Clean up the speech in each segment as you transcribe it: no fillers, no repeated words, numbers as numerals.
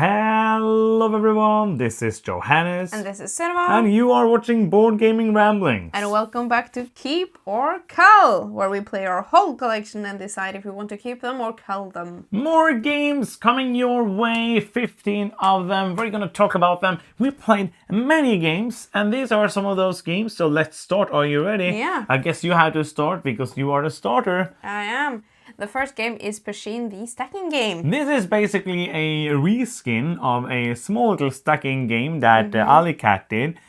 Hello everyone, this is Johannes. And this is Cinema. And you are watching Board Gaming Ramblings. And welcome back to Keep or Cull, where we play our whole collection and decide if we want to keep them or cull them. More games coming your way, 15 of them. We're going to talk about them. We played many games, and these are some of those games. So let's start. Are you ready? Yeah. I guess you have to start because you are the starter. I am. The first game is Pusheen, the stacking game. This is basically a reskin of a small little stacking game that Ali Cat did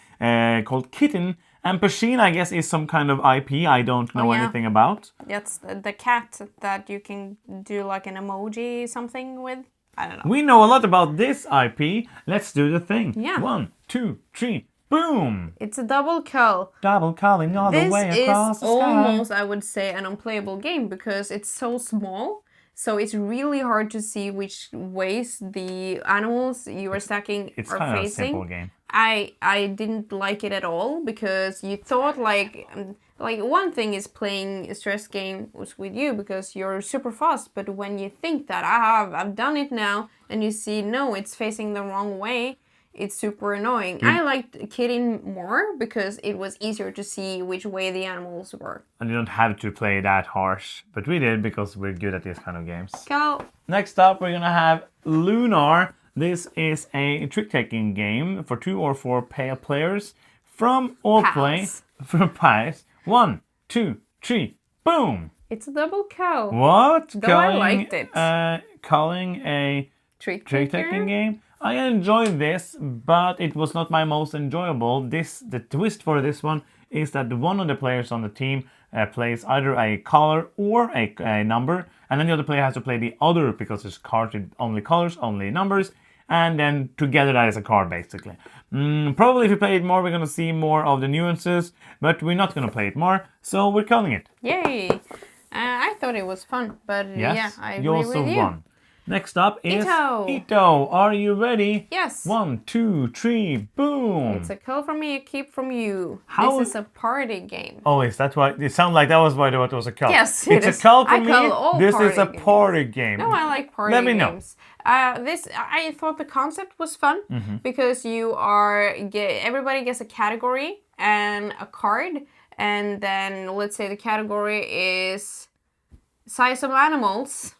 called Kitten. And Pusheen, I guess, is some kind of IP I don't know anything about. That's the cat that you can do like an emoji something with. I don't know. We know a lot about this IP. Let's do the thing. Yeah. 1, 2, 3, boom! It's a double cull. Double culling all the way across the This is sky. almost, I would say, an unplayable game because it's so small. So it's really hard to see which ways the animals you are stacking It's are kind of a facing. simple game. I didn't like it at all because you thought like one thing is playing a stress game with you because you're super fast, but when you think that I've done it now and you see no, it's facing the wrong way, it's super annoying. I liked Kitten more because it was easier to see which way the animals were. And you don't have to play that harsh, but we did because we're good at these kind of games. Cull. Next up, we're gonna have Lunar. This is a trick-taking game for 2 or 4 players from all play from pies. 1, 2, 3, boom! It's a double cull. What? Though I liked it. Calling a trick-taking game. I enjoyed this, but it was not my most enjoyable. The twist for this one is that one of the players on the team plays either a color or a number, and then the other player has to play the other because it's cards with only colors, only numbers, and then together that is a card basically. Probably if we play it more, we're gonna see more of the nuances, but we're not gonna play it more, so we're calling it. Yay! I thought it was fun, but Yes, yeah, I agree you also with you. won. Next up is Ito. Ito. Are you ready? Yes. 1, 2, 3, boom! It's a cull from me, a keep from you. How- This is a party game. Oh, is that why? It sounded like that was why it was a cull. Yes, it it's is. a cull for I me. cull all This is a party games. party game. No, I like party Let me know. games. I thought the concept was fun because you are everybody gets a category and a card, and then let's say the category is size of animals.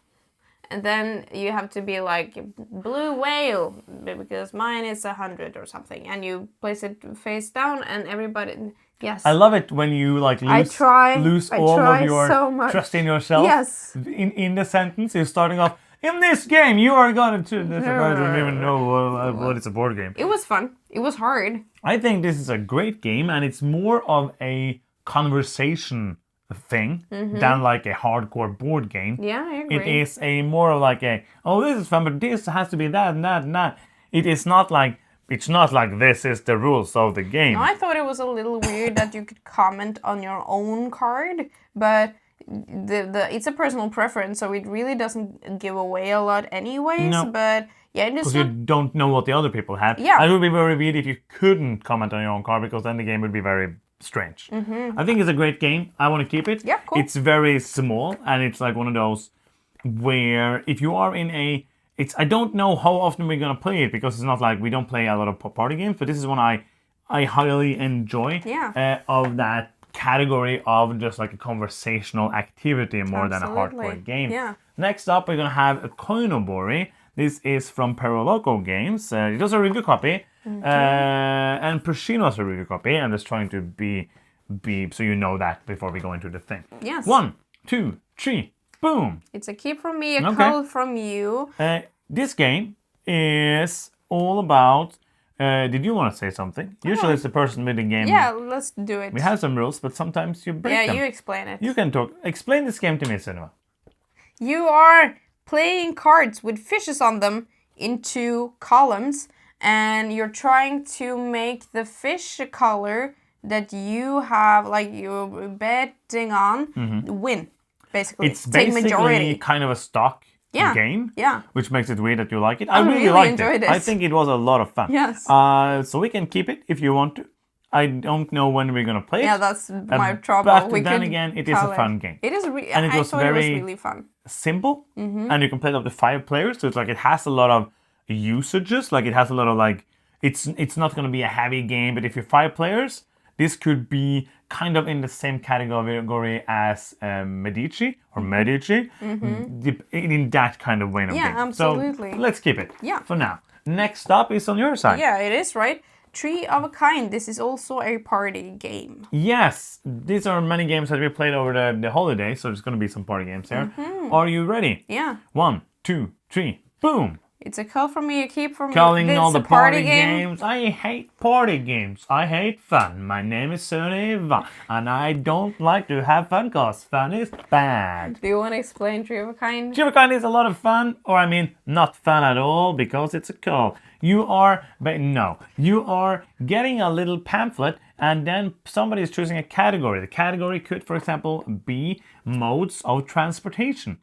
And then you have to be like blue whale because mine is 100 or something, and you place it face down, and everybody. Yes. I love it when you like lose I all try of your so much. trust in yourself. Yes. In the sentence, you're starting off. In this game, you are going to. I don't even know what it's a board game. It was fun. It was hard. I think this is a great game, and it's more of a conversation thing than like a hardcore board game. Yeah, I agree. It is a more of like a, oh, this is fun, but this has to be that and that and that. It is not like, it's not like this is the rules of the game. No, I thought it was a little weird that you could comment on your own card, but it's a personal preference, so it really doesn't give away a lot anyways. No. But yeah, it is Because you don't know what the other people have. Yeah. And it would be very weird if you couldn't comment on your own card, because then the game would be very strange. I think it's a great game. I want to keep it. Yeah, cool. It's very small, and it's like one of those where if you are in a, I don't know how often we're gonna play it because it's not like we don't play a lot of party games, but this is one I highly enjoy. Yeah. Of that category of just like a conversational activity more than a Absolutely. hardcore game. Yeah. Next up, we're gonna have a Koinobori. This is from Peroloco Games. It was a review copy, and Pusheen was a review copy. I'm just trying to be so you know that before we go into the thing. Yes. 1, 2, 3, boom. It's a keep from me, a Okay. cull from you. This game is all about. Did you want to say something? Usually it's the person with the game. Yeah, let's do it. We have some rules, but sometimes you break Yeah, them. you explain it. You can talk. Explain this game to me, Cinema. You are playing cards with fishes on them into columns, and you're trying to make the fish color that you have, like you're betting on, win. Basically, It's take basically majority. kind of a stock game, Yeah. which makes it weird that you like it. I really liked enjoyed it. it. I think it was a lot of fun. Yes. So we can keep it if you want to. I don't know when we're gonna play it. Yeah, that's my trouble. But We then could again, it is a color. fun game. It is. And it I was thought it was very- really fun. Simple, and you can play it up to 5 players. So it's like it has a lot of usages. Like it has a lot of like, it's not going to be a heavy game, but if you're 5 players, this could be kind of in the same category as Medici or Medici, in that kind of way of game. Absolutely. So let's keep it for now. Next up is on your side. Yeah, it is, right? Tree of a Kind. This is also a party game. Yes, these are many games that we played over the holiday, so there's going to be some party games here. Are you ready? Yeah. 1, 2, 3, boom! It's a cull from me, a keep from me. Calling This all is the a party games. I hate party games. I hate fun. My name is Sunniva, and I don't like to have fun because fun is bad. Do you want to explain Tree of a Kind? Tree of a Kind is a lot of fun, or I mean, not fun at all because it's a cull. You are getting a little pamphlet, and then somebody is choosing a category. The category could, for example, be modes of transportation.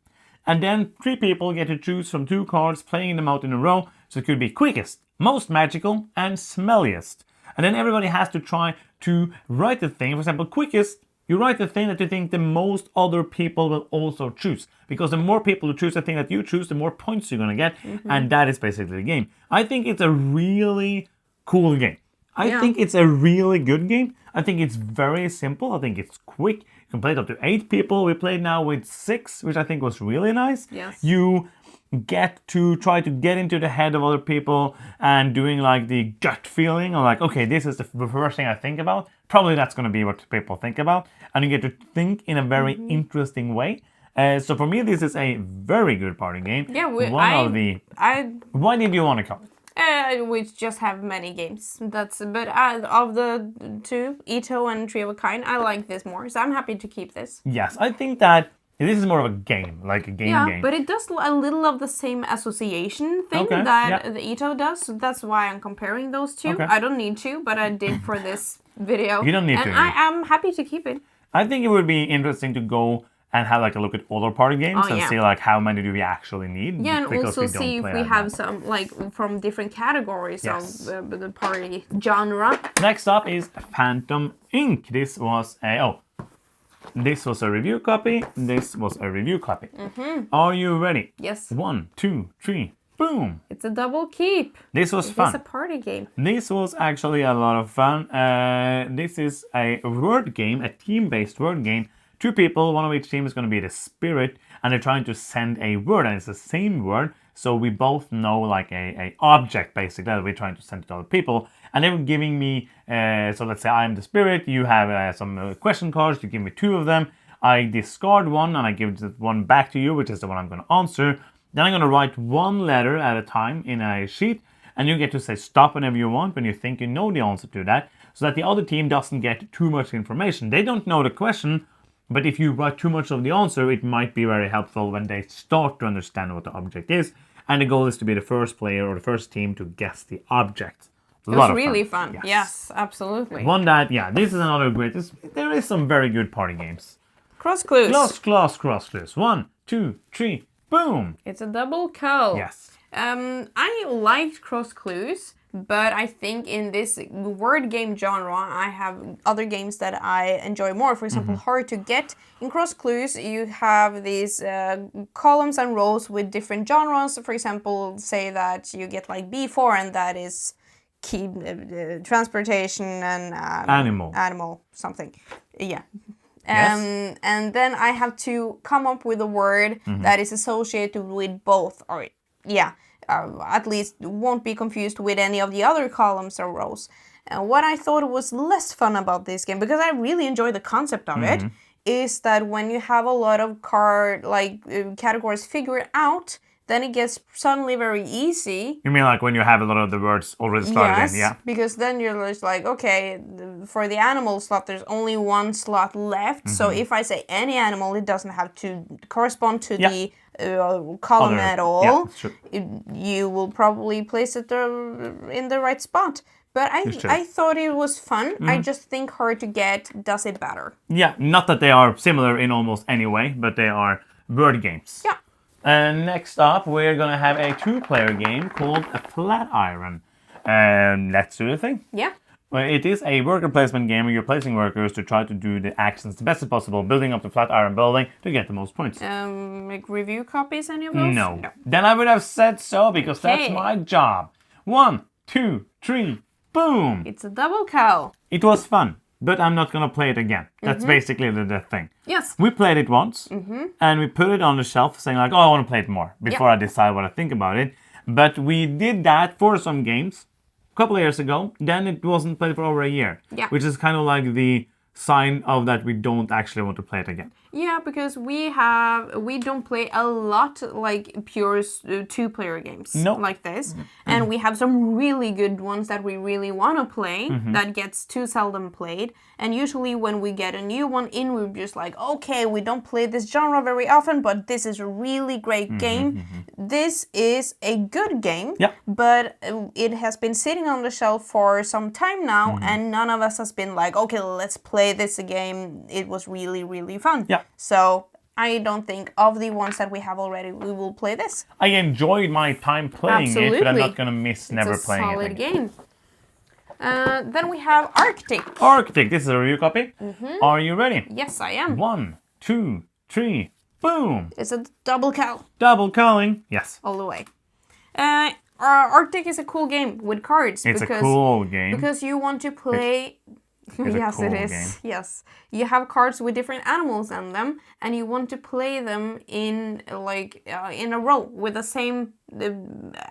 And then 3 people get to choose from 2 cards, playing them out in a row. So it could be quickest, most magical, and smelliest. And then everybody has to try to write the thing. For example, quickest, you write the thing that you think the most other people will also choose. Because the more people who choose the thing that you choose, the more points you're going to get. And that is basically the game. I think it's a really cool game. I think it's a really good game. I think it's very simple. I think it's quick. You can play it up to 8 people. We played now with 6, which I think was really nice. Yes. You get to try to get into the head of other people and doing like the gut feeling of like, okay, this is the first thing I think about. Probably that's going to be what people think about. And you get to think in a very interesting way. So for me, this is a very good party game. Yeah, Why did you want to come? We just have many games. But of the 2, Ito and Tree of a Kind, I like this more. So I'm happy to keep this. Yes, I think that this is more of a game, like a game game. But it does a little of the same association thing that the Ito does. So that's why I'm comparing those 2. I don't need to, but I did for this video. You don't need to. And I am happy to keep it. I think it would be interesting to go and have like a look at other party games and see like how many do we actually need. Yeah, and also see if we have some like from different categories of the party genre. Next up is Phantom Ink. This was a review copy. This was a review copy. Are you ready? Yes. 1, 2, 3, boom! It's a double keep. This was fun. It's a party game. This was actually a lot of fun. This is a word game, a team-based word game. 2 people, one of each team is going to be the spirit, and they're trying to send a word, and it's the same word, so we both know like a object basically that we're trying to send to other people. And they were giving me, so let's say I'm the spirit, you have some question cards, you give me 2 of them, I discard one and I give the one back to you, which is the one I'm going to answer. Then I'm going to write 1 letter at a time in a sheet, and you get to say stop whenever you want when you think you know the answer to that, so that the other team doesn't get too much information. They don't know the question, but if you write too much of the answer, it might be very helpful when they start to understand what the object is. And the goal is to be the first player or the first team to guess the object. It was really fun. Yes, absolutely. This is another great. There is some very good party games. Cross clues. Cross clues. 1, 2, 3, boom! It's a double cull. Yes. I liked cross clues. But I think in this word game genre, I have other games that I enjoy more. For example, Hard to Get. In Cross Clues, you have these columns and rows with different genres. For example, say that you get like B4, and that is transportation and animal something. Yeah. Yes. And then I have to come up with a word that is associated with both. Or at least won't be confused with any of the other columns or rows. And what I thought was less fun about this game, because I really enjoy the concept of it, is that when you have a lot of categories figured out, then it gets suddenly very easy. You mean like when you have a lot of the words already started in? Yeah. Because then you're just like, okay, for the animal slot, there's only 1 slot left. So if I say any animal, it doesn't have to correspond to the column at all. You will probably place it in the right spot. But I thought it was fun. I just think Hard to Get does it better. Yeah, not that they are similar in almost any way, but they are word games. Yeah. And next up, we're going to have a 2-player game called Flatiron. Let's do the thing. Yeah. Well, it is a worker placement game where you're placing workers to try to do the actions the best as possible, building up the Flatiron building to get the most points. Like review copies, any of those? No. Then I would have said so, because that's my job. 1, 2, 3, boom! It's a double Cull. It was fun, but I'm not gonna play it again. That's basically the thing. Yes. We played it once, and we put it on the shelf saying like, oh, I want to play it more, before I decide what I think about it. But we did that for some games a couple of years ago. Then it wasn't played for over a year. Yeah. Which is kind of like the sign of that we don't actually want to play it again. Yeah, because we don't play a lot like pure two-player games like this, and we have some really good ones that we really want to play that gets too seldom played. And usually when we get a new one in, we're just like, okay, we don't play this genre very often, but this is a really great game. This is a good game, but it has been sitting on the shelf for some time now, and none of us has been like, okay, let's play this game. It was really, really fun. Yeah. So I don't think of the ones that we have already, we will play this. I enjoyed my time playing it, but I'm not going to miss never playing it again. It's a solid game. Then we have Arctic. Arctic, this is a review copy. Are you ready? Yes, I am. 1, 2, 3, boom! It's a double Cull. Double culling. Yes. All the way. Arctic is a cool game with cards. It's a cool game. Because you want to play... Yes, cool it is. Game. Yes, you have cards with different animals on them, and you want to play them in in a row with the same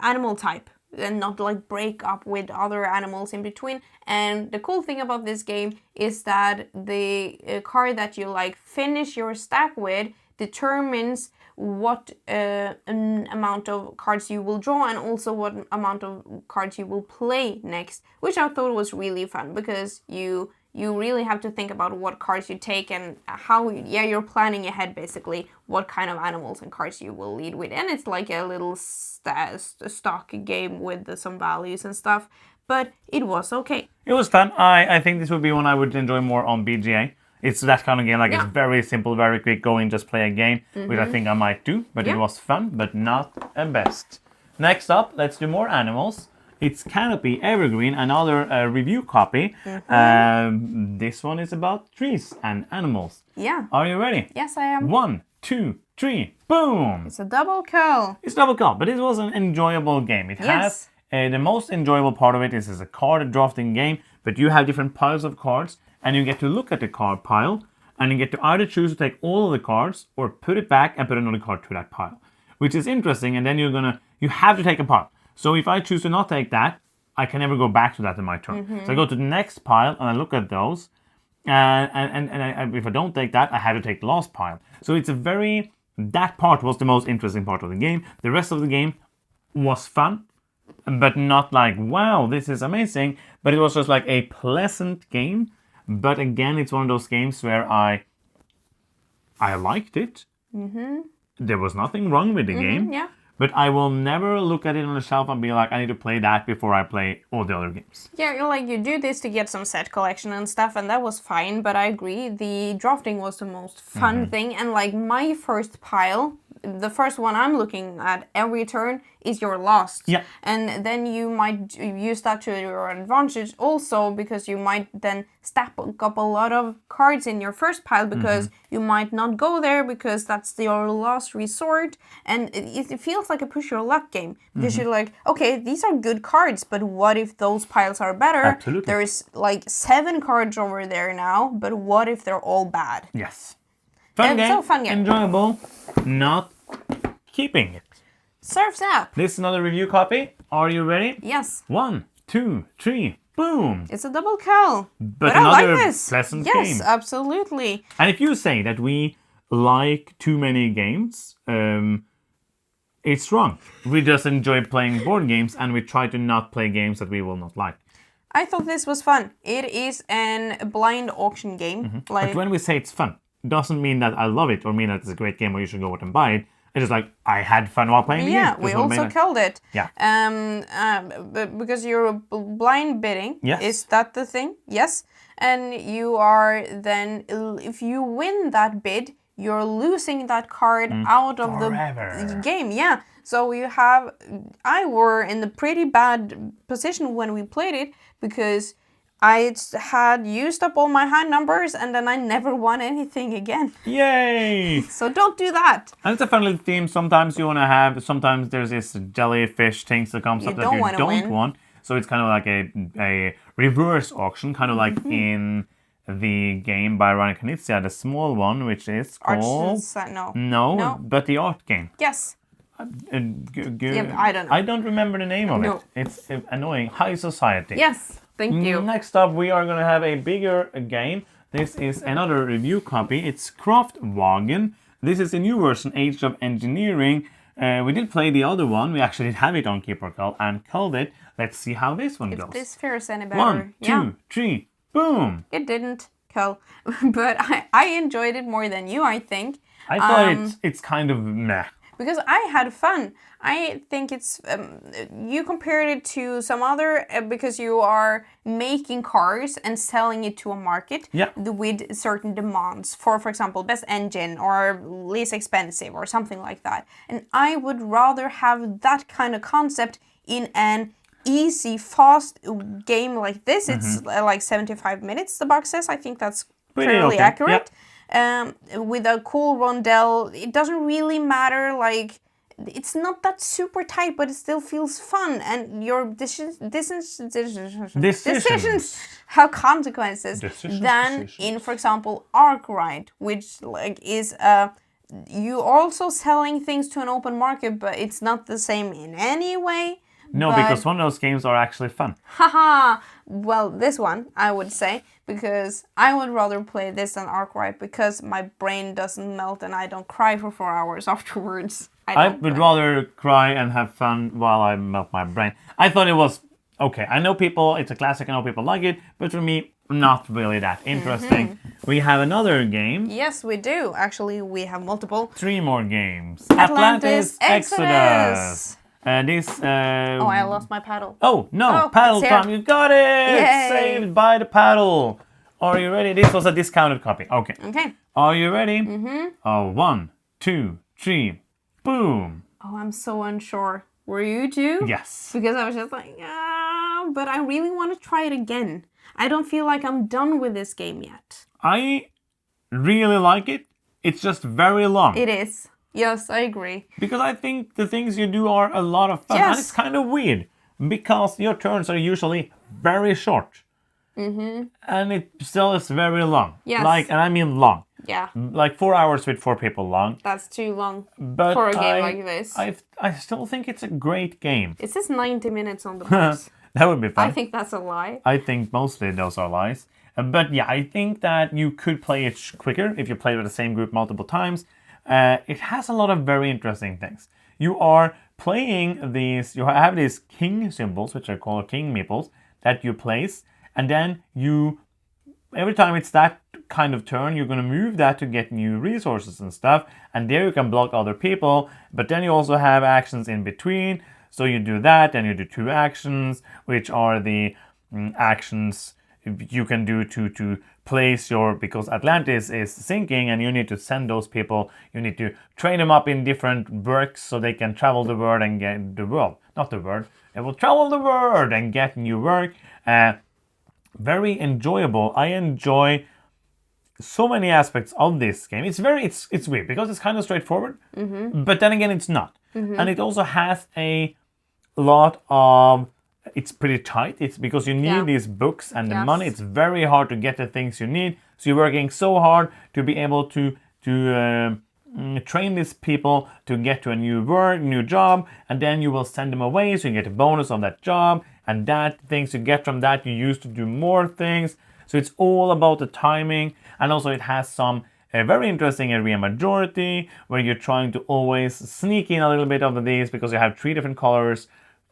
animal type, and not like break up with other animals in between. And the cool thing about this game is that the card that you finish your stack with determines what amount of cards you will draw, and also what amount of cards you will play next, which I thought was really fun, because you really have to think about what cards you take and how you're planning ahead basically what kind of animals and cards you will lead with. And it's like a little stock game with some values and stuff, but it was okay. It was fun. I think this would be one I would enjoy more on BGA. It's that kind of game, it's very simple, very quick, go in, just play a game, which I think I might do, but it was fun, but not a best. Next up, let's do more animals. It's Canopy Evergreen, another review copy. This one is about trees and animals. Yeah. Are you ready? Yes, I am. 1, 2, 3, boom! It's a double Cull. It's double Cull, but it was an enjoyable game. It has, the most enjoyable part of it is a card drafting game, but you have different piles of cards, and you get to look at the card pile, and you get to either choose to take all of the cards or put it back and put another card to that pile, which is interesting. And then you have to take a pile. So if I choose to not take that, I can never go back to that in my turn. So I go to the next pile and I look at those, and if I don't take that, I have to take the last pile. So it's that part was the most interesting part of the game. The rest of the game was fun, but not like, wow, this is amazing. But it was just like a pleasant game. But again, it's one of those games where I liked it. There was nothing wrong with the game. Yeah. But I will never look at it on the shelf and be like, I need to play that before I play all the other games. Yeah, you do this to get some set collection and stuff, and that was fine. But I agree, the drafting was the most fun thing. And my first pile, the first one I'm looking at every turn, is your last. Yeah. And then you might use that to your advantage also, because you might then stack up a lot of cards in your first pile, because you might not go there because that's your last resort. And it feels like a push your luck game, because you're like, okay, these are good cards, but what if those piles are better? Absolutely. There's 7 cards over there now, but what if they're all bad? Yes. Fun game. So fun game. Enjoyable. Not keeping it. Surf's Up. This is another review copy. Are you ready? Yes. 1, 2, 3, boom! It's a double Cull. But I another like this. pleasant game. Yes, absolutely. And if you say that we like too many games, it's wrong. We just enjoy playing board games, and we try to not play games that we will not like. I thought this was fun. It is a blind auction game. But when we say it's fun, it doesn't mean that I love it or mean that it's a great game or you should go out and buy it. It's just like, I had fun while playing the game. Yeah, we also culled it. Yeah. But because you're blind bidding. Yes. Is that the thing? Yes. And you are then, if you win that bid, you're losing that card out of the game. Yeah. So I were in a pretty bad position when we played it, because I had used up all my hand numbers and then I never won anything again. Yay! So don't do that. And it's a fun little theme. Sometimes you want to have, sometimes there's this jellyfish things that comes up that you don't want. So it's kind of like a reverse auction, kind of like in the game by Ryan Knizia, the small one, which is called... No, but the art game. Yes. Yeah, I don't know. I don't remember the name of it. It's annoying. High Society. Yes, thank you. Next up, we are going to have a bigger game. This is another review copy. It's Kraftwagen. This is a new version, Age of Engineering. We did play the other one. We actually did have it on Keeper Cull and culled it. Let's see how this one goes. If this fares any better. 1, 2, 3, boom! It didn't, Cull. But I enjoyed it more than you, I think. I thought it's kind of meh. Because I had fun. I think it's, you compared it to some other, because you are making cars and selling it to a market with certain demands for example, best engine or least expensive or something like that. And I would rather have that kind of concept in an easy, fast game like this. It's like 75 minutes, the box says. I think that's fairly accurate. With a cool rondel, it doesn't really matter, like, it's not that super tight, but it still feels fun, and your decisions have consequences. In, for example, Arkwright, which like is you also selling things to an open market, but it's not the same in any way. No, because one of those games are actually fun. Haha! Well, this one, I would say, because I would rather play this than Arkwright, because my brain doesn't melt and I don't cry for 4 hours afterwards. I would rather cry and have fun while I melt my brain. I thought it was okay. I know people, it's a classic, I know people like it, but for me, not really that interesting. We have another game. Yes, we do. Actually, we have multiple. 3 more games. Atlantis Exodus! Oh, I lost my paddle. Oh, no, paddle time, you got it! Yay. Saved by the paddle. Are you ready? This was a discounted copy. Okay. Are you ready? 1, 2, 3, boom. Oh, I'm so unsure. Were you too? Yes. Because I was just like, but I really want to try it again. I don't feel like I'm done with this game yet. I really like it. It's just very long. It is. Yes, I agree. Because I think the things you do are a lot of fun. Yes. And it's kind of weird. Because your turns are usually very short. And it still is very long. Yes. And I mean long. Yeah. Like 4 hours with 4 people long. That's too long but for a game like this. I still think it's a great game. It says 90 minutes on the box. That would be fun. I think that's a lie. I think mostly those are lies. But yeah, I think that you could play it quicker if you play with the same group multiple times. It has a lot of very interesting things. You are playing these, you have these king symbols, which are called king meeples, that you place. And then every time it's that kind of turn, you're going to move that to get new resources and stuff. And there you can block other people. But then you also have actions in between. So you do that, and you do 2 actions, which are the actions you can do to place because Atlantis is sinking and you need to send those people, you need to train them up in different works so they can travel the world and get the world. Not the world. They will travel the world and get new work. Very enjoyable. I enjoy so many aspects of this game. It's weird because it's kind of straightforward, but then again it's not. And it also has a lot of, it's pretty tight. It's because you need these books and the money. It's very hard to get the things you need. So you're working so hard to be able to train these people to get to a new job, and then you will send them away so you get a bonus on that job, and that things you get from that you use to do more things. So it's all about the timing, and also it has some very interesting area majority where you're trying to always sneak in a little bit of these because you have 3 different colors,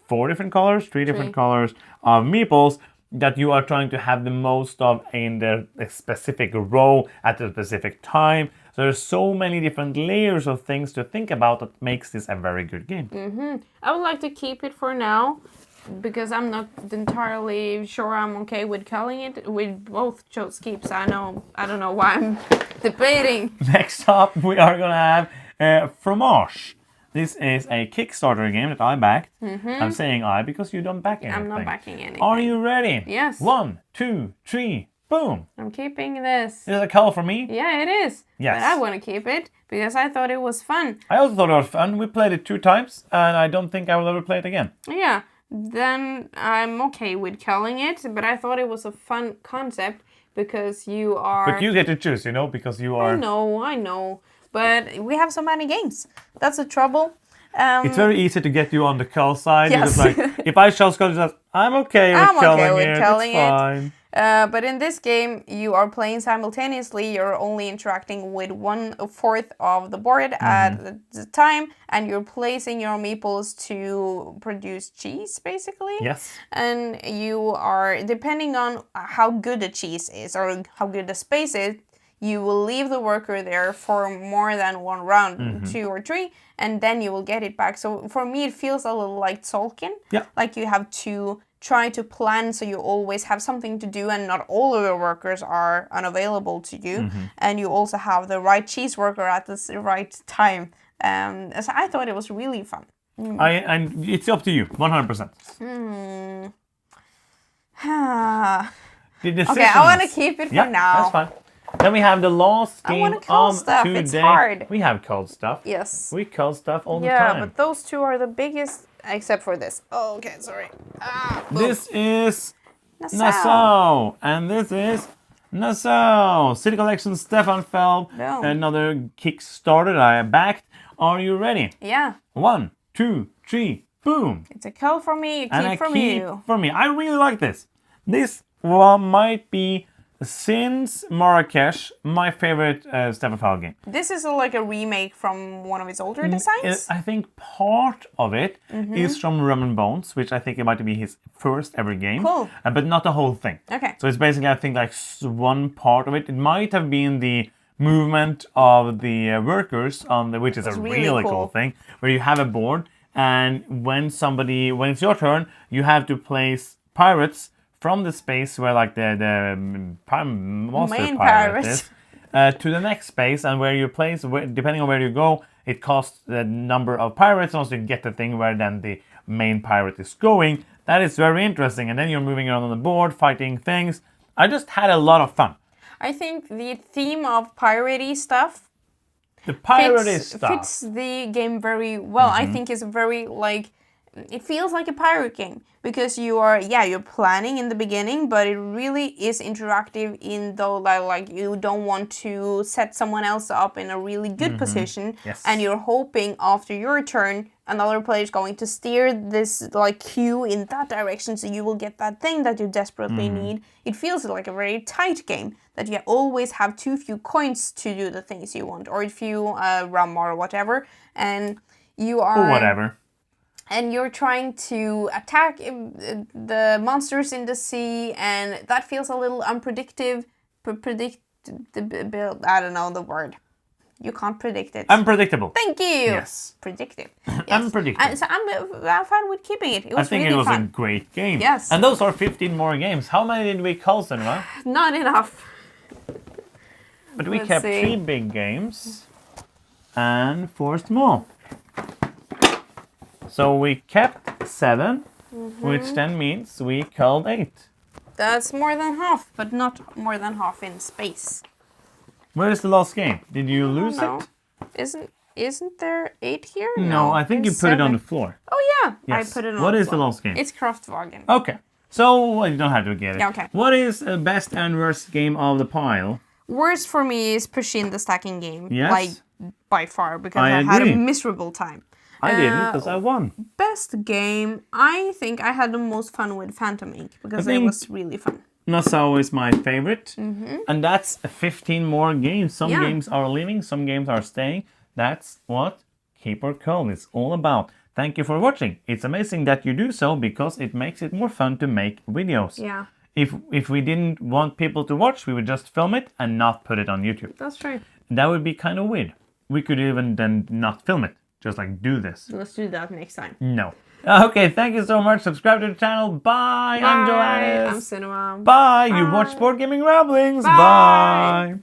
4 different colors, 3 different colors of meeples that you are trying to have the most of in the specific row at the specific time. So there's so many different layers of things to think about that makes this a very good game. I would like to keep it for now because I'm not entirely sure I'm okay with culling it. We both chose keeps. I don't know why I'm debating. Next up, we are gonna have Fromage. This is a Kickstarter game that I backed. I'm saying I because you don't back anything. I'm not backing anything. Are you ready? Yes. 1, 2, 3, boom. I'm keeping this. Is it a Cull for me? Yeah, it is. Yes. But I want to keep it because I thought it was fun. I also thought it was fun. We played it 2 times, and I don't think I will ever play it again. Yeah. Then I'm okay with culling it, but I thought it was a fun concept because you are... But you get to choose, you know, because you are... I know. But we have so many games. That's the trouble. It's very easy to get you on the Cull side. Yes. Because, like, if I chose Cull, I'm okay with culling it. It's fine. But in this game, you are playing simultaneously. You're only interacting with 1/4 of the board at the time, and you're placing your meeples to produce cheese, basically. Yes. And you are, depending on how good the cheese is or how good the space is, you will leave the worker there for more than 1 round, 2 or 3, and then you will get it back. So for me, it feels a little like Tolkien. Yeah. Like you have to try to plan so you always have something to do and not all of your workers are unavailable to you. And you also have the right cheese worker at the right time. So I thought it was really fun. And it's up to you, 100%. Okay, I want to keep it for now. That's fine. Then we have the last game of stuff. today. It's hard. We have cull stuff. Yes. We cull stuff all the time. Yeah, but those 2 are the biggest, except for this. Oh, okay, sorry. This is Nassau. And this is Nassau. City Collection Stefan Feld. No. Another Kickstarter I backed. Are you ready? Yeah. 1, 2, 3, boom. It's a cull for me, a keep from you. For me. I really like this. This one might be, since Marrakesh, my favorite Stefan Feld game. This is like a remake from one of his older designs? I think part of it is from Rum and Bones, which I think it might be his first ever game. Cool. But not the whole thing. Okay. So it's basically, I think, like one part of it. It might have been the movement of the workers, on the, which is a really cool thing, where you have a board, and when it's your turn, you have to place pirates from the space where like the monster main pirate pirate is to the next space, and where you place, depending on where you go, it costs the number of pirates, and also you get the thing where then the main pirate is going. That is very interesting, and then you're moving around on the board, fighting things. I just had a lot of fun. I think the theme of piratey stuff fits the game very well. I think it's very like, it feels like a pirate game because you're planning in the beginning, but it really is interactive in though like you don't want to set someone else up in a really good position, and you're hoping after your turn another player is going to steer this like queue in that direction, so you will get that thing that you desperately need. It feels like a very tight game that you always have too few coins to do the things you want, or if you rum or whatever, and you are... Or whatever. And you're trying to attack the monsters in the sea, and that feels a little unpredictable. I don't know the word. You can't predict it. Unpredictable. Thank you. Yes. Predictive. Yes. Unpredictable. So I'm fine with keeping it. It was I think really it was fun. a great game. Yes. And those are 15 more games. How many did we cull, Senra? Not enough. But we Let's kept see. 3 big games and 4 small. So we kept 7, which then means we culled 8. That's more than half, but not more than half in space. Where is the last game? Did you lose No. it? Isn't there 8 here? No, I think you there's put it on 7. the floor. Oh yeah, Yes. I put it on What the is floor. the last game? It's Kraftwagen. Okay. So you don't have to get it. Yeah, okay. What is the best and worst game of the pile? Worst for me is Pusheen, the stacking game. Yes. Like, by far, because I I had a agree. miserable time. I didn't, because I won. Best game, I think I had the most fun with Phantom Ink, because it was really fun. Nassau is my favorite. And that's 15 more games. Some Yeah. games are leaving, some games are staying. That's what Keep or Cull is all about. Thank you for watching. It's amazing that you do so, because it makes it more fun to make videos. Yeah, If we didn't want people to watch, we would just film it and not put it on YouTube. that's right. That would be kind of weird. We could even then not film it. Just like do this. Let's do that next time. No. Okay, thank you so much. Subscribe to the channel. Bye. I'm Bye. Joannis. I'm Cinema. Bye. You watch Sport Gaming Ramblings. Bye. Bye.